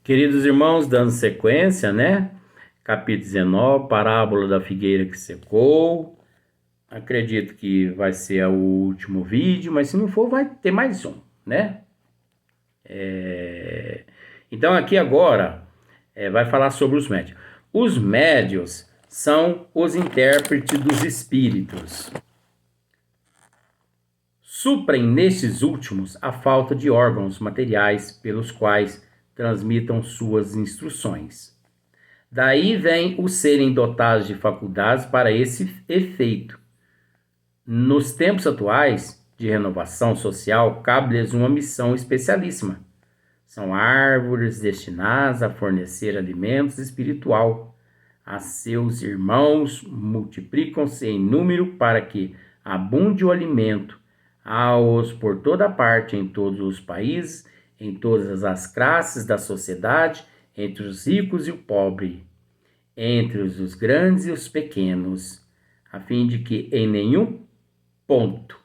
Queridos irmãos, dando sequência, né? Capítulo 19, parábola da figueira que secou. Acredito que vai ser o último vídeo, mas se não for, vai ter mais um, né? Então aqui agora vai falar sobre os médios. Os médios são os intérpretes dos espíritos. Suprem nestes últimos a falta de órgãos materiais pelos quais transmitam suas instruções. Daí vem o serem dotados de faculdades para esse efeito. Nos tempos atuais de renovação social, cabe-lhes uma missão especialíssima. São árvores destinadas a fornecer alimentos espiritual a seus irmãos, multiplicam-se em número para que abunde o alimento aos por toda parte, em todos os países, em todas as classes da sociedade, entre os ricos e o pobre, entre os grandes e os pequenos, a fim de que em nenhum ponto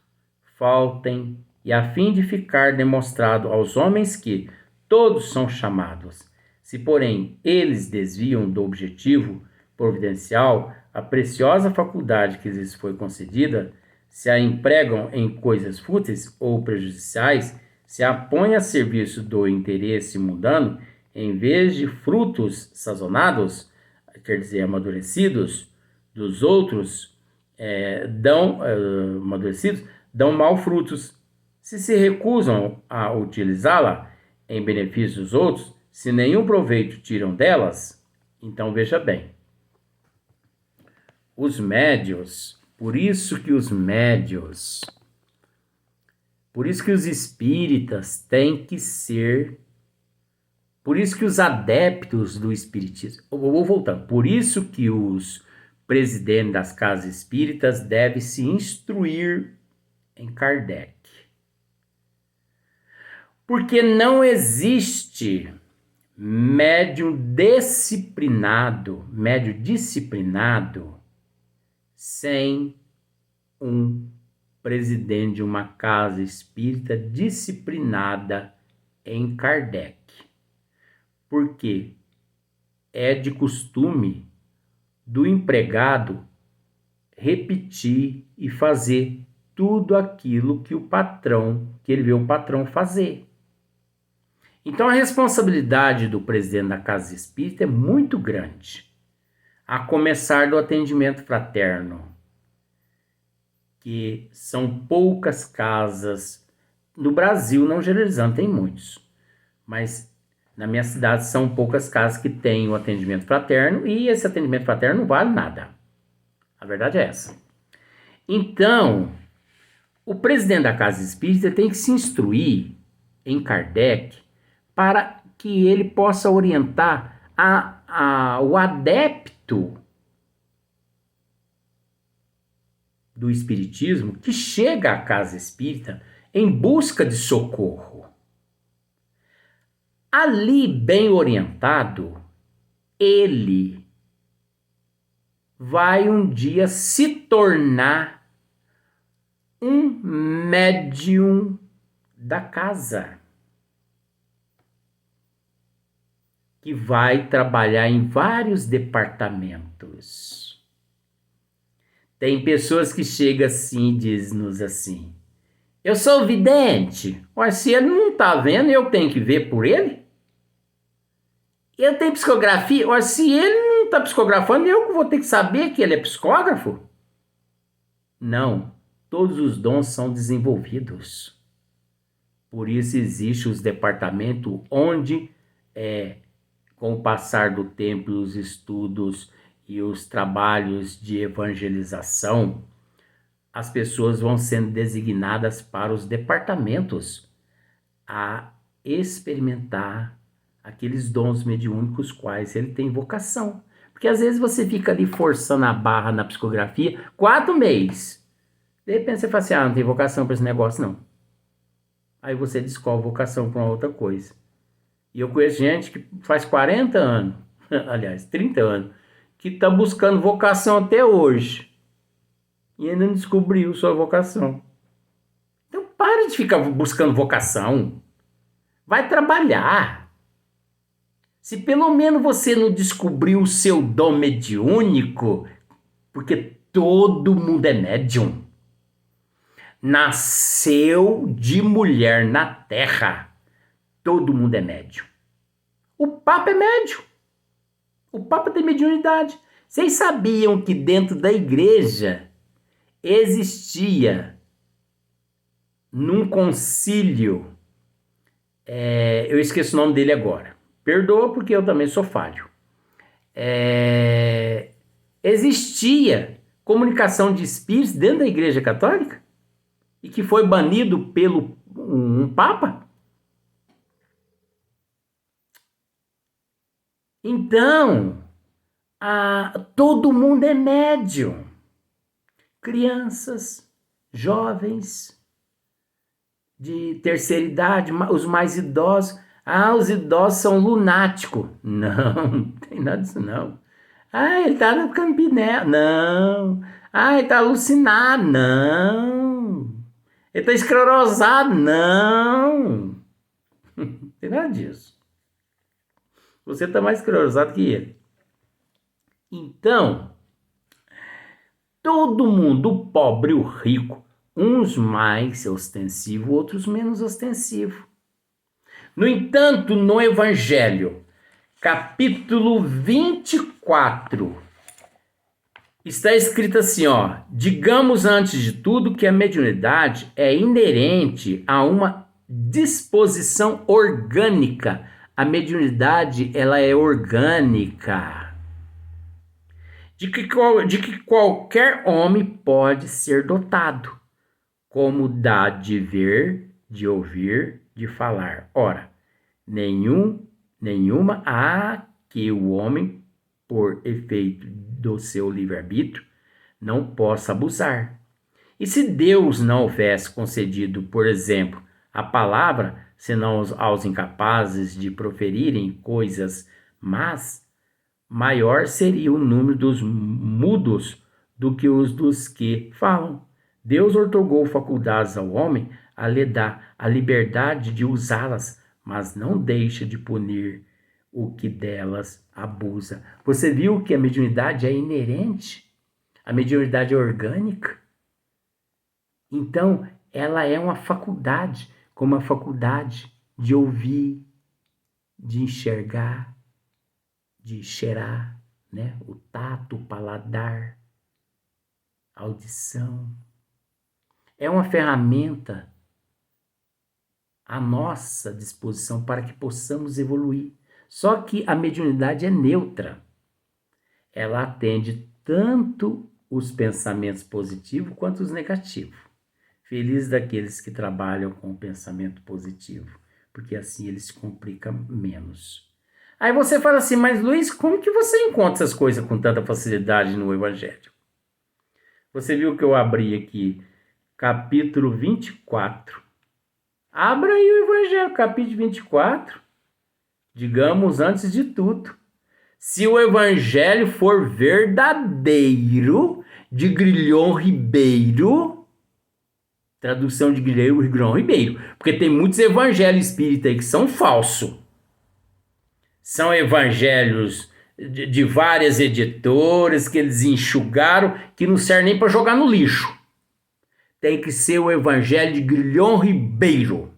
faltem e a fim de ficar demonstrado aos homens que todos são chamados. Se, porém, eles desviam do objetivo providencial, a preciosa faculdade que lhes foi concedida, se a empregam em coisas fúteis ou prejudiciais, se a põem a serviço do interesse mundano, em vez de frutos sazonados, quer dizer, amadurecidos, dos outros, dão mal frutos. Se recusam a utilizá-la em benefício dos outros, se nenhum proveito tiram delas, então veja bem. Os médios, por isso que os espíritas têm que ser, por isso que os adeptos do espiritismo, eu vou voltando, por isso que os presidentes das casas espíritas devem se instruir em Kardec. Porque não existe médio disciplinado sem um presidente de uma casa espírita disciplinada em Kardec. Porque é de costume do empregado repetir e fazer tudo aquilo que ele vê o patrão fazer. Então a responsabilidade do presidente da casa espírita é muito grande, a começar do atendimento fraterno, que são poucas casas, no Brasil, não generalizando, tem muitos, mas na minha cidade são poucas casas que têm o atendimento fraterno, e esse atendimento fraterno não vale nada. A verdade é essa. Então, o presidente da casa espírita tem que se instruir em Kardec para que ele possa orientar o adepto do espiritismo que chega à casa espírita em busca de socorro. Ali, bem orientado, ele vai um dia se tornar um médium da casa, que vai trabalhar em vários departamentos. Tem pessoas que chegam assim e dizem-nos assim: eu sou vidente. Mas se ele não está vendo, eu tenho que ver por ele? Eu tenho psicografia. Mas se ele não está psicografando, eu vou ter que saber que ele é psicógrafo? Não. Todos os dons são desenvolvidos. Por isso existe os departamentos onde, com o passar do tempo, os estudos e os trabalhos de evangelização, as pessoas vão sendo designadas para os departamentos a experimentar aqueles dons mediúnicos quais ele tem vocação. Porque às vezes você fica ali forçando a barra na psicografia 4 meses. De repente você fala assim, não tem vocação para esse negócio não. Aí você descobre vocação para uma outra coisa. E eu conheço gente que faz 40 anos, aliás, 30 anos, que está buscando vocação até hoje. E ainda não descobriu sua vocação. Então para de ficar buscando vocação. Vai trabalhar. Se pelo menos você não descobriu o seu dom mediúnico, porque todo mundo é médium. Nasceu de mulher na terra, todo mundo é médium. O Papa é médium. O Papa tem mediunidade. Vocês sabiam que dentro da igreja existia, num concílio, eu esqueço o nome dele agora, perdoa porque eu também sou falho, existia comunicação de espíritos dentro da igreja católica e que foi banido pelo um Papa? Então, todo mundo é médium. Crianças, jovens, de terceira idade, os mais idosos. Os idosos são lunáticos. Não tem nada disso não. Ele tá no Campinel. Não. Ele tá alucinado. Não. Ele tá esclerosado. Não. Não tem nada disso. Você tá mais esclerosado que ele. Então, todo mundo, o pobre e o rico, uns mais ostensivos, outros menos ostensivos. No entanto, no Evangelho, capítulo 24, está escrito assim, digamos antes de tudo que a mediunidade é inerente a uma disposição orgânica. A mediunidade, ela é orgânica. De que qualquer homem pode ser dotado, como dá de ver, de ouvir, de falar. Ora, nenhuma há que o homem, por efeito do seu livre-arbítrio, não possa abusar. E se Deus não houvesse concedido, por exemplo, a palavra, senão aos incapazes de proferirem coisas más, maior seria o número dos mudos do que os dos que falam. Deus outorgou faculdades ao homem a lhe dar a liberdade de usá-las, mas não deixa de punir o que delas abusa. Você viu que a mediunidade é inerente? A mediunidade é orgânica? Então, ela é uma faculdade, como a faculdade de ouvir, de enxergar, de cheirar, né? O tato, o paladar, a audição. É uma ferramenta à nossa disposição para que possamos evoluir. Só que a mediunidade é neutra. Ela atende tanto os pensamentos positivos quanto os negativos. Feliz daqueles que trabalham com o pensamento positivo, porque assim eles se complicam menos. Aí você fala assim, mas Luiz, como que você encontra essas coisas com tanta facilidade no Evangelho? Você viu que eu abri aqui, capítulo 24. Abra aí o Evangelho, capítulo 24. Digamos, antes de tudo, se o Evangelho for verdadeiro, de Grilhom Ribeiro, tradução de Grilhom Ribeiro, porque tem muitos evangelhos espíritas aí que são falsos. São evangelhos de várias editoras que eles enxugaram, que não serve nem para jogar no lixo. Tem que ser o evangelho de Grilhom Ribeiro.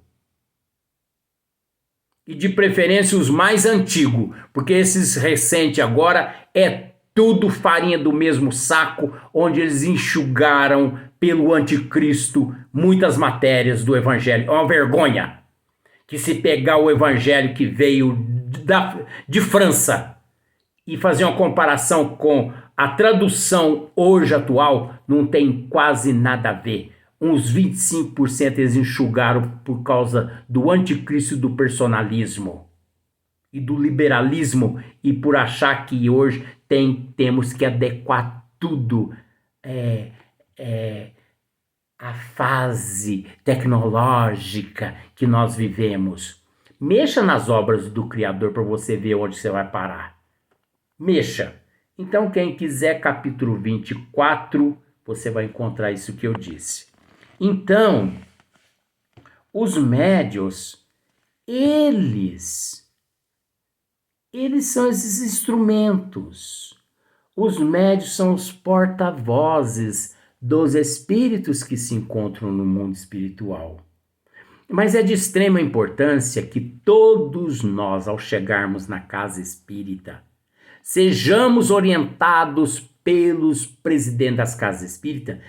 E de preferência os mais antigos, porque esses recentes agora é tudo farinha do mesmo saco, onde eles enxugaram pelo anticristo muitas matérias do evangelho. É uma vergonha que se pegar o evangelho que veio de França e fazer uma comparação com a tradução hoje atual, não tem quase nada a ver. Uns 25% eles enxugaram por causa do anticristo, do personalismo e do liberalismo, e por achar que hoje temos que adequar tudo à fase tecnológica que nós vivemos. Mexa nas obras do Criador para você ver onde você vai parar. Mexa. Então, quem quiser, capítulo 24, você vai encontrar isso que eu disse. Então, os médios, eles Eles são esses instrumentos. Os médios são os porta-vozes dos espíritos que se encontram no mundo espiritual. Mas é de extrema importância que todos nós, ao chegarmos na casa espírita, sejamos orientados pelos presidentes das casas espíritas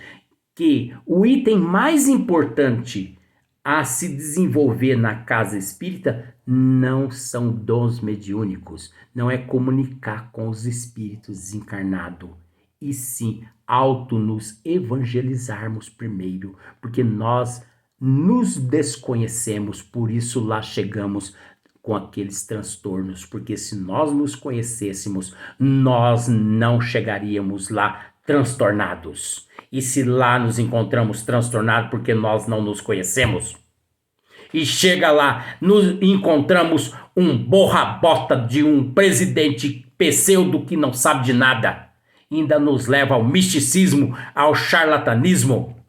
que o item mais importante a se desenvolver na casa espírita não são dons mediúnicos, não é comunicar com os espíritos desencarnados, e sim nos evangelizarmos primeiro, porque nós nos desconhecemos, por isso lá chegamos com aqueles transtornos, porque se nós nos conhecêssemos, nós não chegaríamos lá transtornados. E se lá nos encontramos transtornados porque nós não nos conhecemos, e chega lá, nos encontramos um borra-bota de um presidente pseudo que não sabe de nada, ainda nos leva ao misticismo, ao charlatanismo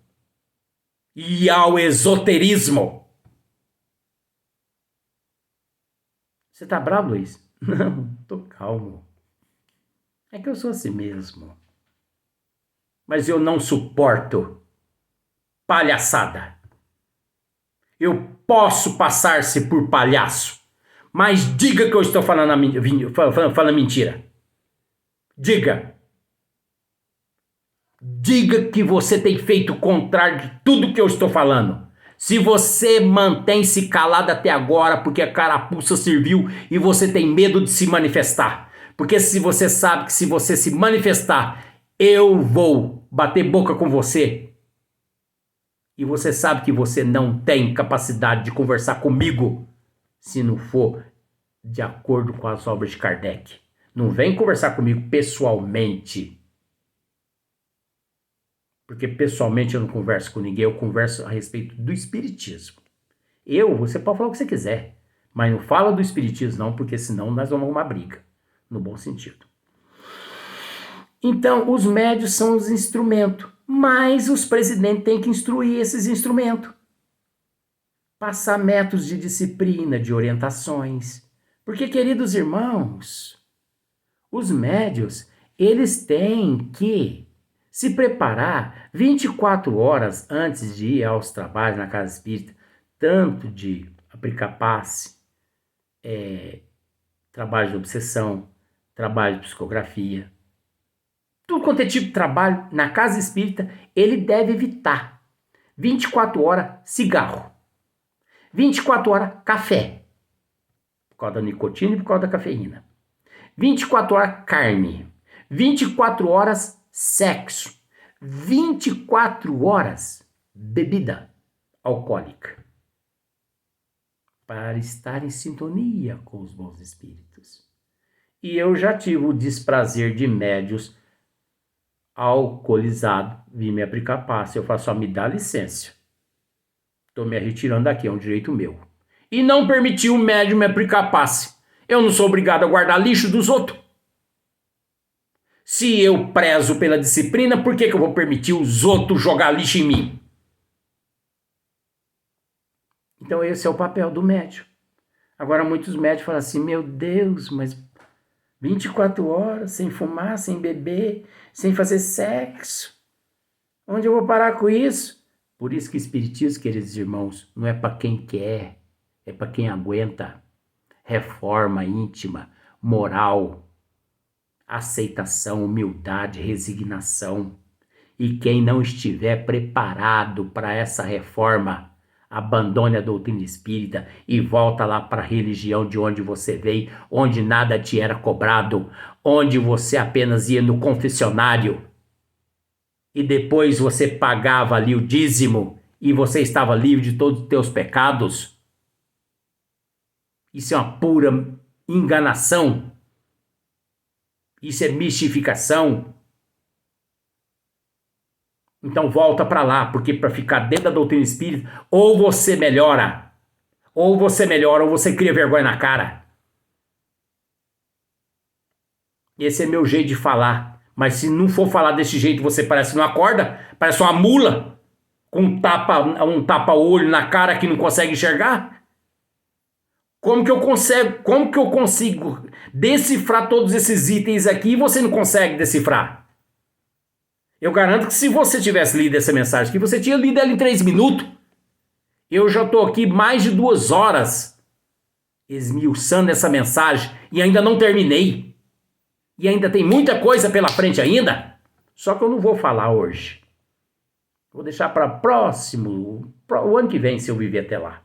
e ao esoterismo. Você tá bravo, Luiz? Não, tô calmo. É que eu sou assim mesmo. Mas eu não suporto palhaçada. Eu posso passar-se por palhaço, mas diga que eu estou falando mentira. Diga. Diga que você tem feito o contrário de tudo que eu estou falando. Se você mantém-se calado até agora porque a carapuça serviu e você tem medo de se manifestar. Porque se você sabe que se você se manifestar, eu vou bater boca com você. E você sabe que você não tem capacidade de conversar comigo se não for de acordo com as obras de Kardec. Não vem conversar comigo pessoalmente. Porque pessoalmente eu não converso com ninguém, eu converso a respeito do espiritismo. Você pode falar o que você quiser, mas não fala do espiritismo não, porque senão nós vamos uma briga, no bom sentido. Então, os médios são os instrumentos, mas os presidentes têm que instruir esses instrumentos. Passar métodos de disciplina, de orientações. Porque, queridos irmãos, os médios, eles têm que se preparar 24 horas antes de ir aos trabalhos na casa espírita, tanto de aplicar passe, trabalho de obsessão, trabalho de psicografia. Tudo quanto é tipo de trabalho na casa espírita, ele deve evitar. 24 horas, cigarro. 24 horas, café. Por causa da nicotina e por causa da cafeína. 24 horas, carne. 24 horas, sexo. 24 horas, bebida alcoólica. Para estar em sintonia com os bons espíritos. E eu já tive o desprazer de médios alcoolizado vir me aplicar passe. Eu faço só me dá licença. Estou me retirando daqui, é um direito meu. E não permitiu o médium me aplicar passe. Eu não sou obrigado a guardar lixo dos outros. Se eu prezo pela disciplina, por que eu vou permitir os outros jogar lixo em mim? Então esse é o papel do médium. Agora muitos médios falam assim, meu Deus, mas 24 horas sem fumar, sem beber, sem fazer sexo. Onde eu vou parar com isso? Por isso que espiritismo, queridos irmãos, não é para quem quer, é para quem aguenta. Reforma íntima, moral, aceitação, humildade, resignação. E quem não estiver preparado para essa reforma, abandone a doutrina espírita e volta lá para a religião de onde você veio, onde nada te era cobrado, onde você apenas ia no confessionário e depois você pagava ali o dízimo e você estava livre de todos os teus pecados. Isso é uma pura enganação. Isso é mistificação. Então volta para lá, porque para ficar dentro da doutrina espírita, ou você melhora, ou você cria vergonha na cara. Esse é meu jeito de falar. Mas se não for falar desse jeito, você parece que não acorda, parece uma mula, com um tapa-olho na cara que não consegue enxergar. Como que eu consigo decifrar todos esses itens aqui e você não consegue decifrar? Eu garanto que se você tivesse lido essa mensagem aqui, você tinha lido ela em 3 minutos. Eu já estou aqui mais de 2 horas esmiuçando essa mensagem e ainda não terminei. E ainda tem muita coisa pela frente ainda. Só que eu não vou falar hoje. Vou deixar para o ano que vem, se eu viver até lá.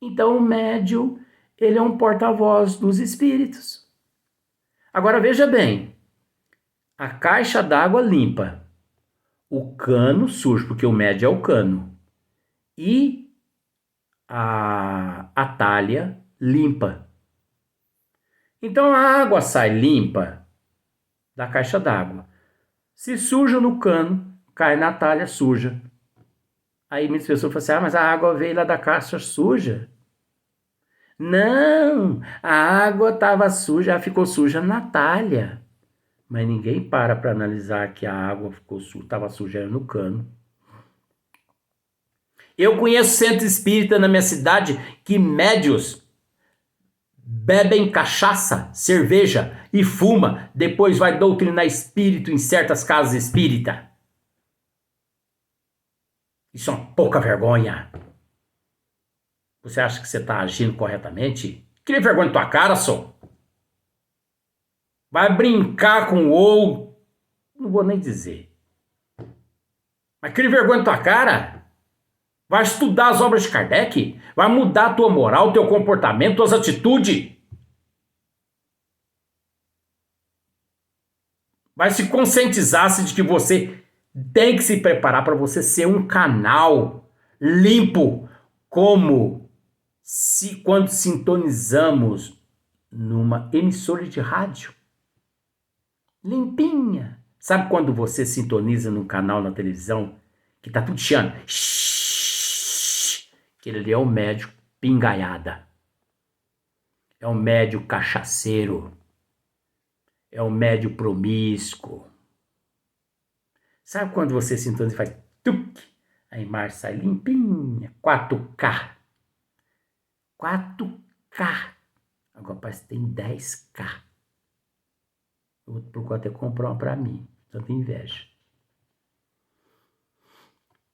Então o médium, ele é um porta-voz dos espíritos. Agora veja bem, a caixa d'água limpa, o cano sujo, porque o médium é o cano, e a talha limpa. Então a água sai limpa da caixa d'água. Se suja no cano, cai na talha suja. Aí muitas pessoas falam assim, mas a água veio lá da caixa suja. Não, a água estava suja, ela ficou suja na talha. Mas ninguém para analisar que a água estava suja no cano. Eu conheço centro espírita na minha cidade que médios bebem cachaça, cerveja e fuma, depois vai doutrinar espírito em certas casas espíritas. Isso é uma pouca vergonha. Você acha que você está agindo corretamente? Cria vergonha na tua cara, só. Vai brincar com o ouro. Não vou nem dizer. Mas cria vergonha na tua cara. Vai estudar as obras de Kardec. Vai mudar a tua moral, teu comportamento, tuas atitudes. Vai se conscientizar de que você tem que se preparar para você ser um canal limpo, como quando sintonizamos numa emissora de rádio. Limpinha. Sabe quando você sintoniza num canal na televisão que tá tudo chiando? Aquele ali é o médium pingaiada. É o médium cachaceiro. É o médium promíscuo. Sabe quando você sintoniza e faz tuc? A imagem sai limpinha. 4K. 4K. Agora parece que tem 10K. Eu vou procurar até comprar uma para mim. Tanta inveja.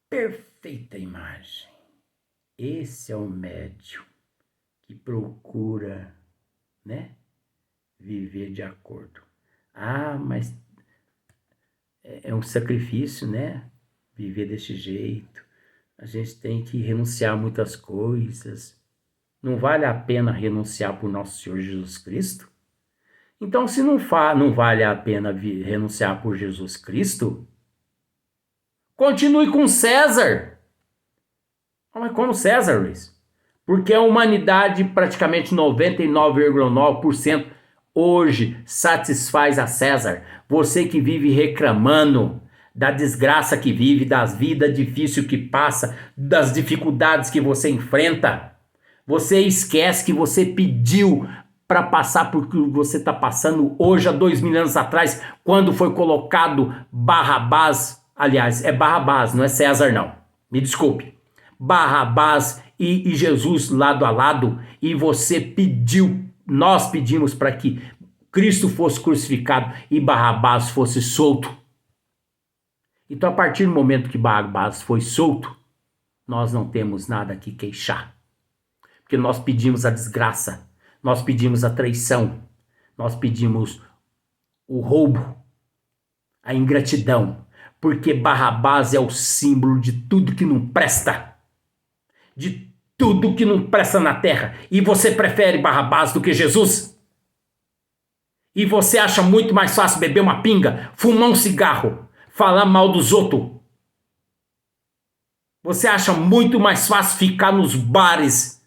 Perfeita imagem. Esse é o médium que procura, né, viver de acordo. Ah, mas é um sacrifício, né? Viver desse jeito. A gente tem que renunciar a muitas coisas. Não vale a pena renunciar por nosso Senhor Jesus Cristo? Então, se não vale a pena renunciar por Jesus Cristo, continue com César. Mas como César, Luiz? Porque a humanidade, praticamente 99,9%, hoje satisfaz a César. Você que vive reclamando da desgraça que vive, das vidas difíceis que passa, das dificuldades que você enfrenta, você esquece que você pediu para passar por que você está passando hoje, há 2.000 anos atrás, quando foi colocado Barrabás. Aliás, é Barrabás, não é César não, me desculpe. Barrabás e Jesus lado a lado, e você pediu, nós pedimos para que Cristo fosse crucificado e Barrabás fosse solto. Então, a partir do momento que Barrabás foi solto, nós não temos nada que queixar. Porque nós pedimos a desgraça, nós pedimos a traição, nós pedimos o roubo, a ingratidão, porque Barrabás é o símbolo de tudo que não presta. De tudo que não presta na terra. E você prefere Barrabás do que Jesus? E você acha muito mais fácil beber uma pinga, fumar um cigarro, falar mal dos outros? Você acha muito mais fácil ficar nos bares,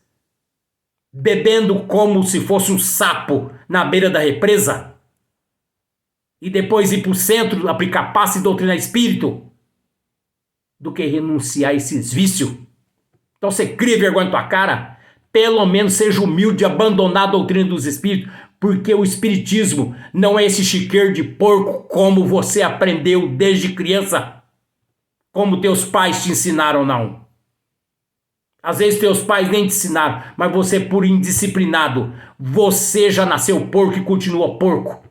bebendo como se fosse um sapo na beira da represa? E depois ir para o centro, aplicar passe e doutrinar espírito? Do que renunciar a esses vícios? Então você cria vergonha na tua cara? Pelo menos seja humilde e abandonar a doutrina dos espíritos, porque o espiritismo não é esse chiqueiro de porco como você aprendeu desde criança, como teus pais te ensinaram, não. Às vezes teus pais nem te ensinaram, mas você por indisciplinado, você já nasceu porco e continua porco.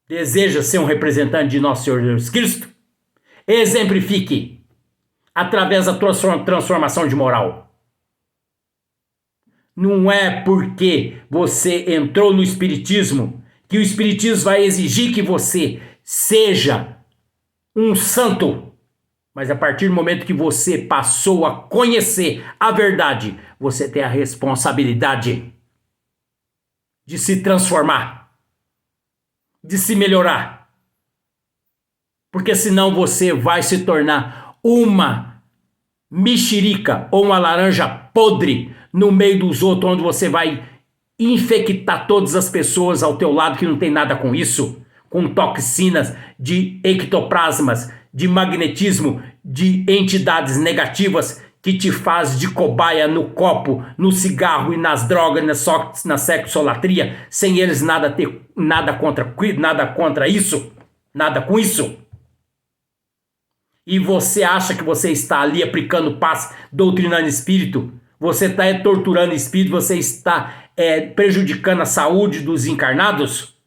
Deseja ser um representante de nosso Senhor Jesus Cristo? Exemplifique através da transformação de moral. Não é porque você entrou no Espiritismo que o Espiritismo vai exigir que você seja um santo. Mas a partir do momento que você passou a conhecer a verdade, você tem a responsabilidade de se transformar, de se melhorar. Porque senão você vai se tornar uma mexerica ou uma laranja podre no meio dos outros, onde você vai infectar todas as pessoas ao teu lado que não tem nada com isso, com toxinas de ectoplasmas, de magnetismo, de entidades negativas que te faz de cobaia no copo, no cigarro e nas drogas, na sexolatria, sem eles ter nada contra isso, nada com isso. E você acha que você está ali aplicando paz, doutrinando espírito, você está torturando espírito, você está prejudicando a saúde dos encarnados?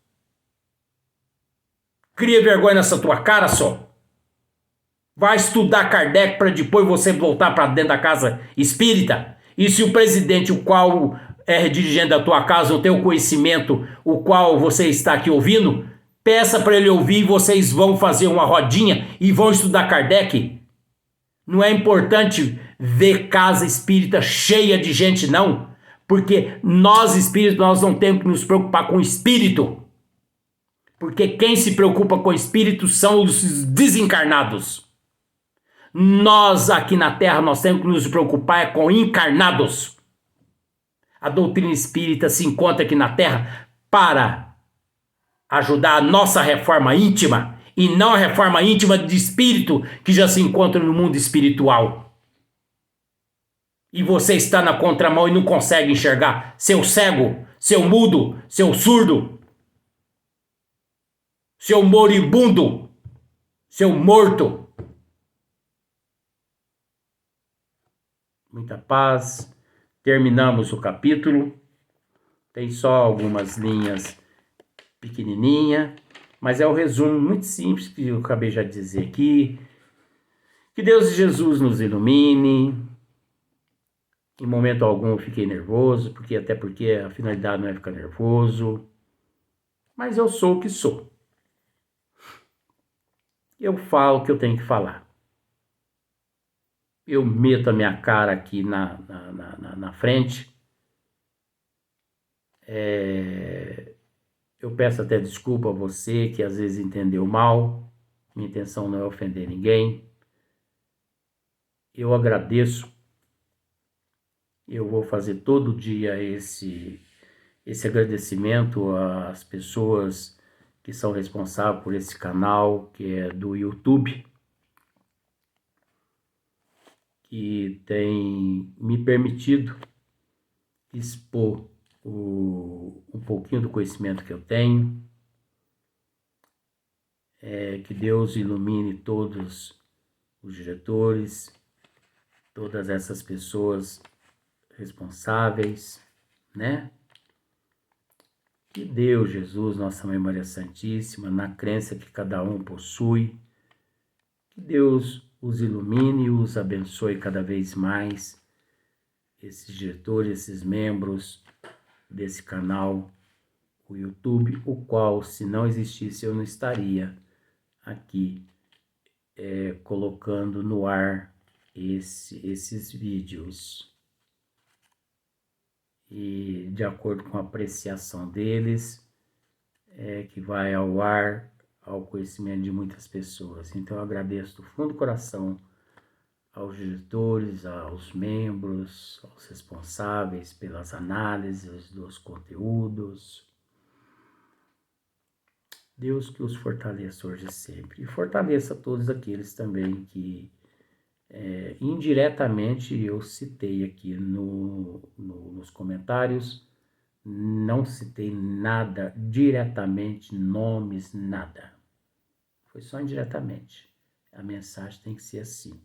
Cria vergonha nessa tua cara só. Vai estudar Kardec para depois você voltar para dentro da casa espírita? E se o presidente, o qual é dirigente da tua casa, não tem o conhecimento, o qual você está aqui ouvindo, peça para ele ouvir e vocês vão fazer uma rodinha e vão estudar Kardec. Não é importante ver casa espírita cheia de gente, não. Porque nós espíritos, nós não temos que nos preocupar com o espírito. Porque quem se preocupa com o espírito são os desencarnados. Nós aqui na Terra, nós temos que nos preocupar com encarnados. A doutrina espírita se encontra aqui na Terra para ajudar a nossa reforma íntima e não a reforma íntima de espírito que já se encontra no mundo espiritual. E você está na contramão e não consegue enxergar. Seu cego, seu mudo, seu surdo, seu moribundo, seu morto. Muita paz. Terminamos o capítulo. Tem só algumas linhas pequenininha, mas é o resumo muito simples que eu acabei já de dizer aqui. Que Deus e Jesus nos ilumine. Em momento algum eu fiquei nervoso, até porque a finalidade não é ficar nervoso. Mas eu sou o que sou. Eu falo o que eu tenho que falar. Eu meto a minha cara aqui na frente. Eu peço até desculpa a você que às vezes entendeu mal. Minha intenção não é ofender ninguém. Eu agradeço. Eu vou fazer todo dia esse agradecimento às pessoas que são responsáveis por esse canal, que é do YouTube, que tem me permitido expor um pouquinho do conhecimento que eu tenho. Que Deus ilumine todos os diretores, todas essas pessoas responsáveis, né? Que Deus, Jesus, Nossa Mãe Maria Santíssima, na crença que cada um possui, que Deus os ilumine e os abençoe cada vez mais, esses diretores, esses membros desse canal, o YouTube, o qual, se não existisse, eu não estaria aqui colocando no ar esses vídeos. E de acordo com a apreciação deles, que vai ao ar, ao conhecimento de muitas pessoas. Então eu agradeço do fundo do coração aos diretores, aos membros, aos responsáveis pelas análises dos conteúdos. Deus que os fortaleça hoje e sempre. E fortaleça todos aqueles também que indiretamente eu citei aqui nos comentários. Não citei nada diretamente, nomes, nada. Foi só indiretamente. A mensagem tem que ser assim.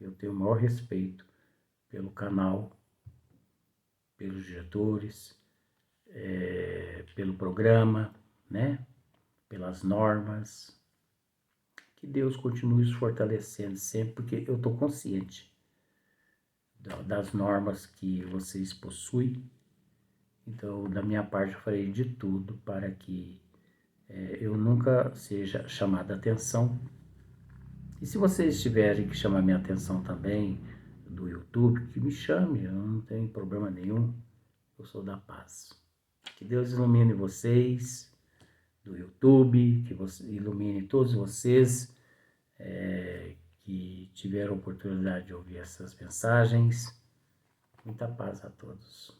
Eu tenho o maior respeito pelo canal, pelos diretores, pelo programa, né? Pelas normas. Que Deus continue os fortalecendo sempre, porque eu estou consciente das normas que vocês possuem. Então, da minha parte, eu farei de tudo para que eu nunca seja chamada a atenção. E se vocês tiverem que chamar minha atenção também do YouTube, que me chame, eu não tenho problema nenhum. Eu sou da paz. Que Deus ilumine vocês do YouTube, que ilumine todos vocês que tiveram a oportunidade de ouvir essas mensagens. Muita paz a todos.